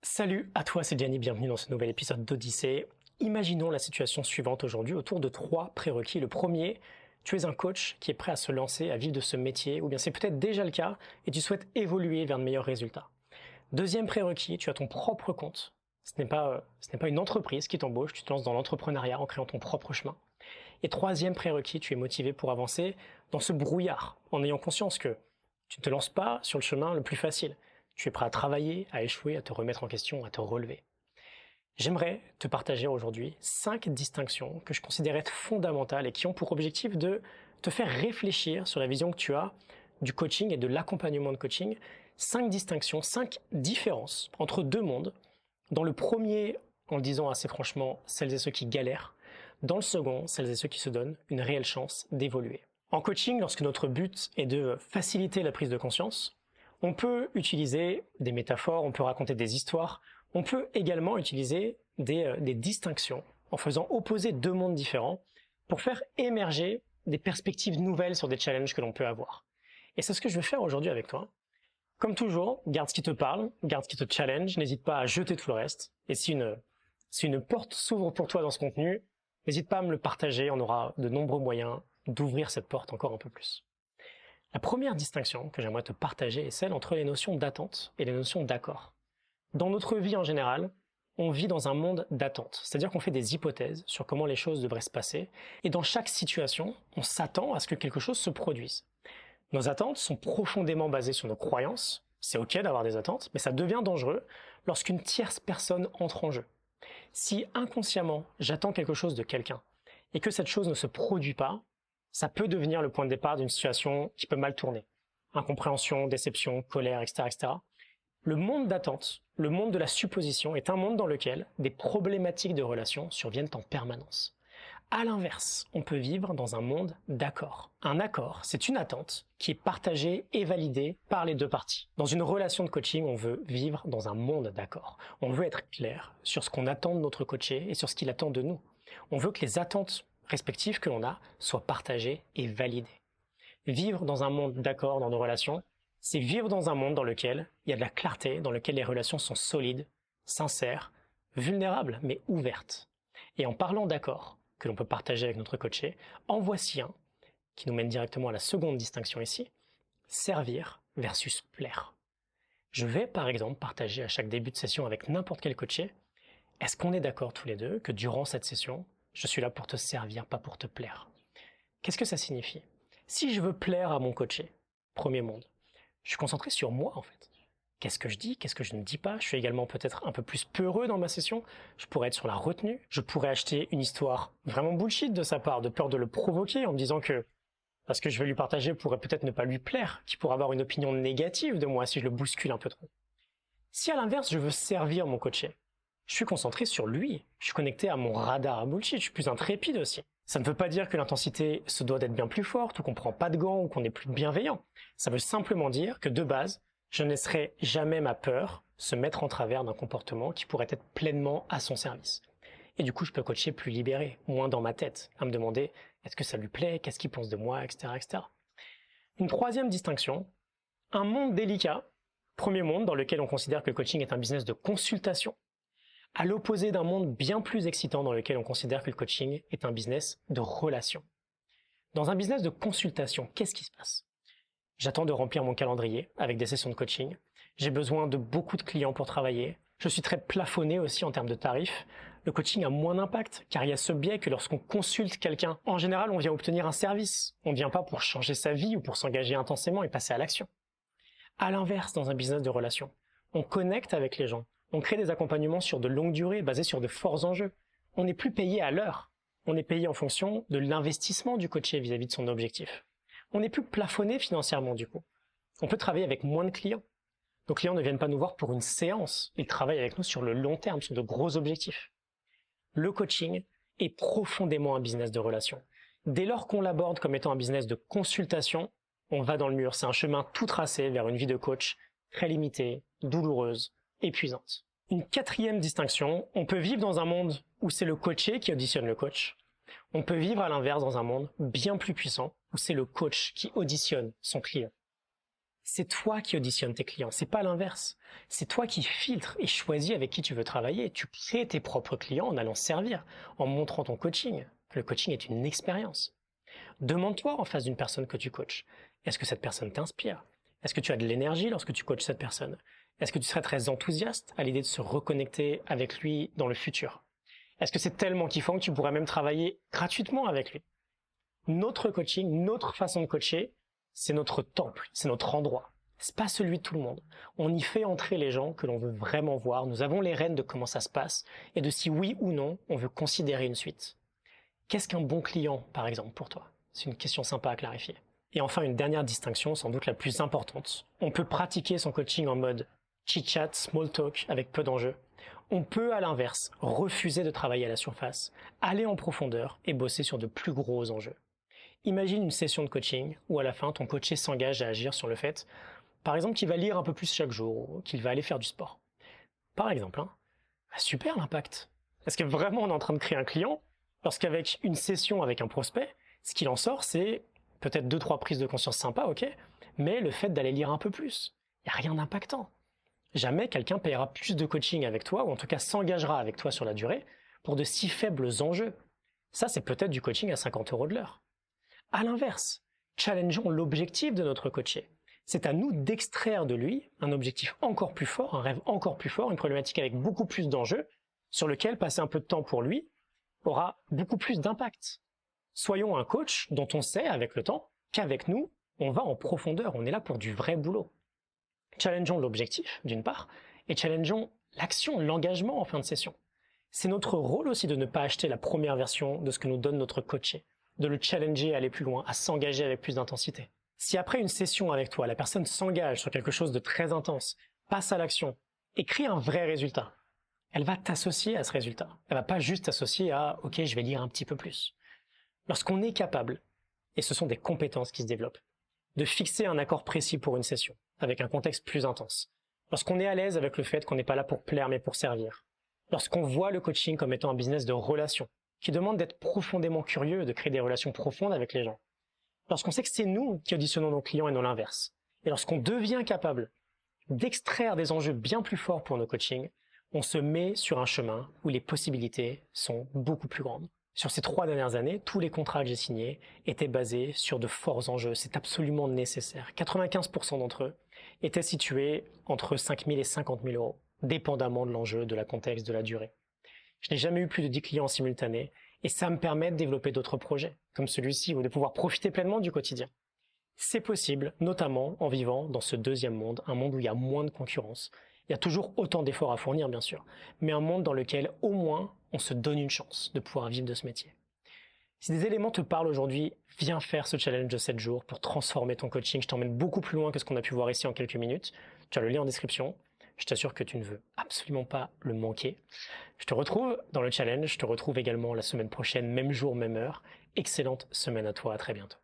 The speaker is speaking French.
Salut à toi, c'est Gianni, bienvenue dans ce nouvel épisode d'Odyssée. Imaginons la situation suivante aujourd'hui autour de 3 prérequis. Le premier, tu es un coach qui est prêt à se lancer, à vivre de ce métier, ou bien c'est peut-être déjà le cas et tu souhaites évoluer vers de meilleurs résultats. Deuxième prérequis, tu as ton propre compte. Ce n'est pas une entreprise qui t'embauche, tu te lances dans l'entrepreneuriat en créant ton propre chemin. Et troisième prérequis, tu es motivé pour avancer dans ce brouillard, en ayant conscience que tu ne te lances pas sur le chemin le plus facile. Tu es prêt à travailler, à échouer, à te remettre en question, à te relever. J'aimerais te partager aujourd'hui 5 distinctions que je considère être fondamentales et qui ont pour objectif de te faire réfléchir sur la vision que tu as du coaching et de l'accompagnement de coaching. 5 distinctions, 5 différences entre deux mondes. Dans le premier, en le disant assez franchement, celles et ceux qui galèrent. Dans le second, celles et ceux qui se donnent une réelle chance d'évoluer. En coaching, lorsque notre but est de faciliter la prise de conscience, on peut utiliser des métaphores, on peut raconter des histoires, on peut également utiliser des distinctions en faisant opposer deux mondes différents pour faire émerger des perspectives nouvelles sur des challenges que l'on peut avoir. Et c'est ce que je vais faire aujourd'hui avec toi. Comme toujours, garde ce qui te parle, garde ce qui te challenge, n'hésite pas à jeter tout le reste. Et si une porte s'ouvre pour toi dans ce contenu, n'hésite pas à me le partager, on aura de nombreux moyens d'ouvrir cette porte encore un peu plus. La première distinction que j'aimerais te partager est celle entre les notions d'attente et les notions d'accord. Dans notre vie en général, on vit dans un monde d'attente, c'est-à-dire qu'on fait des hypothèses sur comment les choses devraient se passer, et dans chaque situation, on s'attend à ce que quelque chose se produise. Nos attentes sont profondément basées sur nos croyances, c'est ok d'avoir des attentes, mais ça devient dangereux lorsqu'une tierce personne entre en jeu. Si inconsciemment j'attends quelque chose de quelqu'un, et que cette chose ne se produit pas, ça peut devenir le point de départ d'une situation qui peut mal tourner. Incompréhension, déception, colère, etc., etc. Le monde d'attente, le monde de la supposition est un monde dans lequel des problématiques de relations surviennent en permanence. À l'inverse, on peut vivre dans un monde d'accord. Un accord, c'est une attente qui est partagée et validée par les deux parties. Dans une relation de coaching, on veut vivre dans un monde d'accord. On veut être clair sur ce qu'on attend de notre coaché et sur ce qu'il attend de nous. On veut que les attentes respectives que l'on a soient partagées et validées. Vivre dans un monde d'accord dans nos relations, c'est vivre dans un monde dans lequel il y a de la clarté, dans lequel les relations sont solides, sincères, vulnérables, mais ouvertes. Et en parlant d'accord, que l'on peut partager avec notre coaché, en voici un qui nous mène directement à la seconde distinction ici, servir versus plaire. Je vais par exemple partager à chaque début de session avec n'importe quel coaché, est-ce qu'on est d'accord tous les deux que durant cette session, je suis là pour te servir, pas pour te plaire. Qu'est-ce que ça signifie? Si je veux plaire à mon coaché, premier monde, je suis concentré sur moi en fait. Qu'est-ce que je dis? Qu'est-ce que je ne dis pas? Je suis également peut-être un peu plus peureux dans ma session. Je pourrais être sur la retenue. Je pourrais acheter une histoire vraiment bullshit de sa part, de peur de le provoquer en me disant que parce que je vais lui partager pourrait peut-être ne pas lui plaire, qu'il pourrait avoir une opinion négative de moi si je le bouscule un peu trop. Si à l'inverse, je veux servir mon coaché, je suis concentré sur lui. Je suis connecté à mon radar à bullshit. Je suis plus intrépide aussi. Ça ne veut pas dire que l'intensité se doit d'être bien plus forte ou qu'on prend pas de gants ou qu'on est plus bienveillant. Ça veut simplement dire que de base, je ne laisserai jamais ma peur se mettre en travers d'un comportement qui pourrait être pleinement à son service. Et du coup, je peux coacher plus libéré, moins dans ma tête, à me demander est-ce que ça lui plaît, qu'est-ce qu'il pense de moi, etc., etc. Une troisième distinction, un monde délicat, premier monde dans lequel on considère que le coaching est un business de consultation, à l'opposé d'un monde bien plus excitant dans lequel on considère que le coaching est un business de relation. Dans un business de consultation, qu'est-ce qui se passe? J'attends de remplir mon calendrier avec des sessions de coaching. J'ai besoin de beaucoup de clients pour travailler. Je suis très plafonné aussi en termes de tarifs. Le coaching a moins d'impact car il y a ce biais que lorsqu'on consulte quelqu'un, en général, on vient obtenir un service. On ne vient pas pour changer sa vie ou pour s'engager intensément et passer à l'action. À l'inverse, dans un business de relation, on connecte avec les gens. On crée des accompagnements sur de longue durée basés sur de forts enjeux. On n'est plus payé à l'heure. On est payé en fonction de l'investissement du coaché vis-à-vis de son objectif. On n'est plus plafonné financièrement du coup. On peut travailler avec moins de clients. Nos clients ne viennent pas nous voir pour une séance. Ils travaillent avec nous sur le long terme, sur de gros objectifs. Le coaching est profondément un business de relation. Dès lors qu'on l'aborde comme étant un business de consultation, on va dans le mur. C'est un chemin tout tracé vers une vie de coach très limitée, douloureuse, épuisante. Une quatrième distinction, on peut vivre dans un monde où c'est le coaché qui auditionne le coach. On peut vivre à l'inverse dans un monde bien plus puissant où c'est le coach qui auditionne son client. C'est toi qui auditionnes tes clients, c'est pas l'inverse. C'est toi qui filtres et choisis avec qui tu veux travailler. Tu crées tes propres clients en allant servir, en montrant ton coaching. Le coaching est une expérience. Demande-toi en face d'une personne que tu coaches, est-ce que cette personne t'inspire? Est-ce que tu as de l'énergie lorsque tu coaches cette personne? Est-ce que tu serais très enthousiaste à l'idée de se reconnecter avec lui dans le futur? Est-ce que c'est tellement kiffant que tu pourrais même travailler gratuitement avec lui? Notre coaching, notre façon de coacher, c'est notre temple, c'est notre endroit. C'est pas celui de tout le monde. On y fait entrer les gens que l'on veut vraiment voir. Nous avons les rênes de comment ça se passe et de si oui ou non on veut considérer une suite. Qu'est-ce qu'un bon client, par exemple, pour toi? C'est une question sympa à clarifier. Et enfin, une dernière distinction, sans doute la plus importante. On peut pratiquer son coaching en mode chit-chat, small talk, avec peu d'enjeux. On peut, à l'inverse, refuser de travailler à la surface, aller en profondeur et bosser sur de plus gros enjeux. Imagine une session de coaching où à la fin, ton coaché s'engage à agir sur le fait, par exemple, qu'il va lire un peu plus chaque jour ou qu'il va aller faire du sport. Par exemple, hein. Super l'impact. Est-ce que vraiment on est en train de créer un client lorsqu'avec une session avec un prospect, ce qu'il en sort, c'est peut-être 2-3 prises de conscience sympas, ok, mais le fait d'aller lire un peu plus. Il n'y a rien d'impactant. Jamais quelqu'un payera plus de coaching avec toi, ou en tout cas s'engagera avec toi sur la durée, pour de si faibles enjeux. Ça, c'est peut-être du coaching à 50 € de l'heure. À l'inverse, challengeons l'objectif de notre coaché. C'est à nous d'extraire de lui un objectif encore plus fort, un rêve encore plus fort, une problématique avec beaucoup plus d'enjeux, sur lequel passer un peu de temps pour lui aura beaucoup plus d'impact. Soyons un coach dont on sait avec le temps qu'avec nous, on va en profondeur, on est là pour du vrai boulot. Challengeons l'objectif, d'une part, et challengeons l'action, l'engagement en fin de session. C'est notre rôle aussi de ne pas acheter la première version de ce que nous donne notre coaché, de le challenger à aller plus loin, à s'engager avec plus d'intensité. Si après une session avec toi, la personne s'engage sur quelque chose de très intense, passe à l'action, et crée un vrai résultat, elle va t'associer à ce résultat. Elle va pas juste t'associer à « ok, je vais lire un petit peu plus ». Lorsqu'on est capable, et ce sont des compétences qui se développent, de fixer un accord précis pour une session, avec un contexte plus intense, lorsqu'on est à l'aise avec le fait qu'on n'est pas là pour plaire mais pour servir, lorsqu'on voit le coaching comme étant un business de relations, qui demande d'être profondément curieux, de créer des relations profondes avec les gens, lorsqu'on sait que c'est nous qui auditionnons nos clients et non l'inverse, et lorsqu'on devient capable d'extraire des enjeux bien plus forts pour nos coachings, on se met sur un chemin où les possibilités sont beaucoup plus grandes. Sur ces 3 dernières années, tous les contrats que j'ai signés étaient basés sur de forts enjeux. C'est absolument nécessaire. 95% d'entre eux étaient situés entre 5 000 et 50 000 €, dépendamment de l'enjeu, de la contexte, de la durée. Je n'ai jamais eu plus de 10 clients en simultané et ça me permet de développer d'autres projets, comme celui-ci, ou de pouvoir profiter pleinement du quotidien. C'est possible, notamment en vivant dans ce deuxième monde, un monde où il y a moins de concurrence. Il y a toujours autant d'efforts à fournir, bien sûr, mais un monde dans lequel, au moins, on se donne une chance de pouvoir vivre de ce métier. Si des éléments te parlent aujourd'hui, viens faire ce challenge de 7 jours pour transformer ton coaching. Je t'emmène beaucoup plus loin que ce qu'on a pu voir ici en quelques minutes. Tu as le lien en description. Je t'assure que tu ne veux absolument pas le manquer. Je te retrouve dans le challenge. Je te retrouve également la semaine prochaine, même jour, même heure. Excellente semaine à toi. À très bientôt.